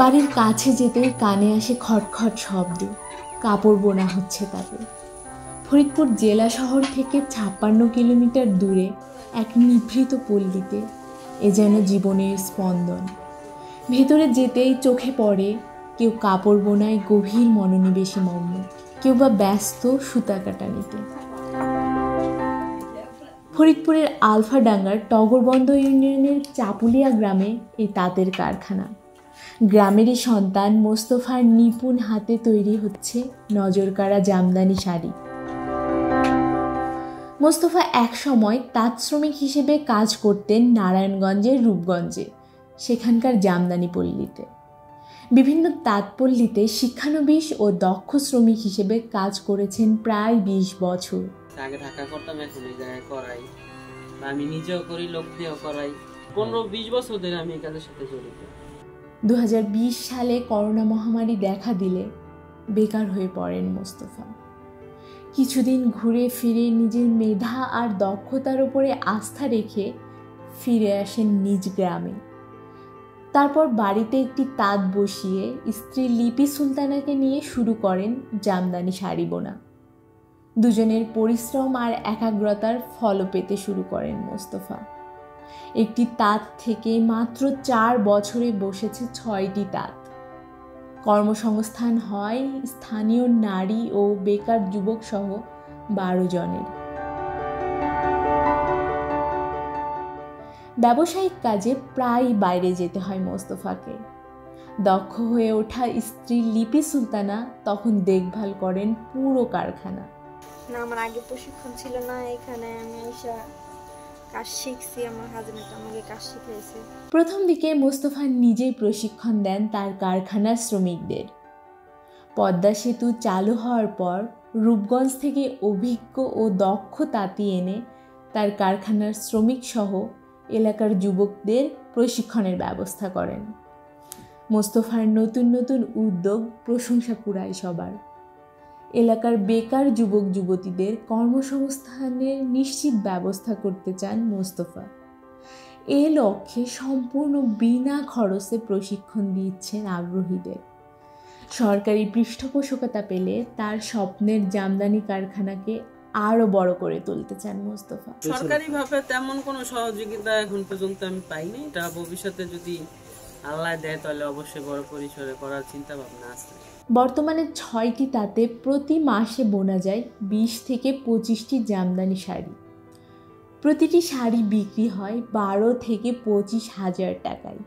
বাড়ির কাছে যেতেই কানে আসে খটখট শব্দ, কাপড় বোনা হচ্ছে তাতে। ফরিদপুর জেলা শহর থেকে 56 কিলোমিটার দূরে এক নিভৃত পল্লীতে এ যেন জীবনের স্পন্দন। ভেতরে যেতেই চোখে পড়ে কেউ কাপড় বোনায় গভীর মনোনিবেশে মগ্ন, কেউ বা ব্যস্ত সুতা কাটানিতে। ফরিদপুরের আলফাডাঙ্গার টগরবন্দ ইউনিয়নের চাপুলিয়া গ্রামে এই তাঁতের কারখানা। গ্রামেরই সন্তান মোস্তফার নিপুণ হাতে তৈরি হচ্ছে নজরকাড়া জামদানি শাড়ি। মোস্তফা এক সময় তাঁত শ্রমিক হিসেবে কাজ করতেন নারায়ণগঞ্জের রূপগঞ্জে, সেখানকার জামদানি পল্লীতে। বিভিন্ন তাঁতপল্লীতে শিক্ষানবিশ ও দক্ষ শ্রমিক হিসেবে কাজ করেছেন প্রায় 20 বছর। আগে ঢাকা করতাম, এখন এই জায়গায় করাই, আমি নিজেও করি, লোক দিয়েও করাই। 15-20 বছর ধরে আমি এই কাজের সাথে জড়িত। 2020 সালে করোনা মহামারী দেখা দিলে বেকার হয়ে পড়েন মোস্তফা। কিছুদিন ঘুরে ফিরে নিজের মেধা আর দক্ষতার উপরে আস্থা রেখে ফিরে আসেন নিজ গ্রামে। তারপর বাড়িতে একটি তাঁত বসিয়ে স্ত্রী লিপি সুলতানাকে নিয়ে শুরু করেন জামদানি শাড়ি বোনা। দুজনের পরিশ্রম আর একাগ্রতার ফল পেতে শুরু করেন মোস্তফা। একটি তাঁত থেকে মাত্র 4 বছরে বসেছে 6টি তাঁত। কর্মসংস্থান হয় স্থানীয় নারী ও বেকার যুবক সহ 12 জনের। ব্যবসায়িক কাজে প্রায় বাইরে যেতে হয় মোস্তফাকে। দক্ষ হয়ে ওঠা স্ত্রী লিপি সুলতানা তখন দেখভাল করেন পুরো কারখানা। না, আমার আগে প্রশিক্ষণ ছিল না, এখানে আমি এসে কাজ শিখছি, আমার হাজবেন্ড আমাকে কাজ শিখিয়েছে। প্রথম দিকে মোস্তফা নিজেই প্রশিক্ষণ দেন তার কারখানার শ্রমিকদের। পদ্মা সেতু চালু হওয়ার পর রূপগঞ্জ থেকে অভিজ্ঞ ও দক্ষ তাঁতি এনে তার কারখানার শ্রমিক সহ এলাকার যুবকদের প্রশিক্ষণের ব্যবস্থা করেন। মোস্তফার নতুন নতুন উদ্যোগ প্রশংসা কুড়ায় সবার। এলাকার বেকার যুবক যুবতীদের কর্মসংস্থানের নিশ্চিত ব্যবস্থা করতে চান মোস্তফা। এ লক্ষ্যে সম্পূর্ণ বিনা খরচে প্রশিক্ষণ দিচ্ছেন আগ্রহীদের। সরকারি পৃষ্ঠপোষকতা পেলে তার স্বপ্নের জামদানি কারখানাকে আরো বড় করে তুলতে চান মোস্তফা। সরকারিভাবে তেমন কোনো সহযোগিতা এখন পর্যন্ত আমি পাইনি। এটা ভবিষ্যতে যদি আল্লাহ দেয় তাহলে অবশ্যই বড় পরিসরে করার চিন্তা ভাবনা আছে। বর্তমানে 6টি তাঁতে প্রতি মাসে বোনা যায় 20 থেকে 25টি জামদানি শাড়ি। প্রতিটি শাড়ি বিক্রি হয় 12 থেকে 25 হাজার টাকায়।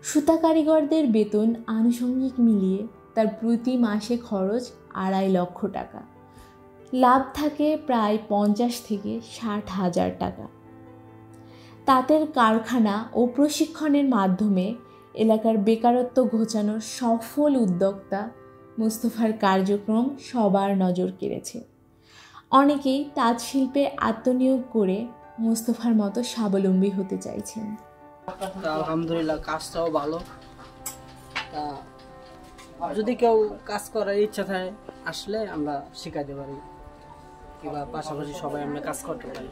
সুতা কারিগরদের বেতন আনুষঙ্গিক মিলিয়ে তার প্রতি মাসে খরচ 2.5 লক্ষ টাকা। লাভ থাকে প্রায় 50 থেকে 60 হাজার টাকা। তাঁতের কারখানা ও প্রশিক্ষণের মাধ্যমে এলাকার বেকারত্ব ঘোচানোর সফল উদ্যোক্তা মোস্তফার কার্যক্রম সবার নজর কেড়েছে। অনেকেই তাঁত শিল্পে আত্মনিয়োগ করে মোস্তফার মতো স্বাবলম্বী হতে চাইছেন। আলহামদুলিল্লাহ, কাজটাও ভালো। যদি কেউ কাজ করার ইচ্ছা থাকে আসলে আমরা শেখাতে পারি, কিংবা পাশাপাশি সবাই আমরা কাজ করতে পারি।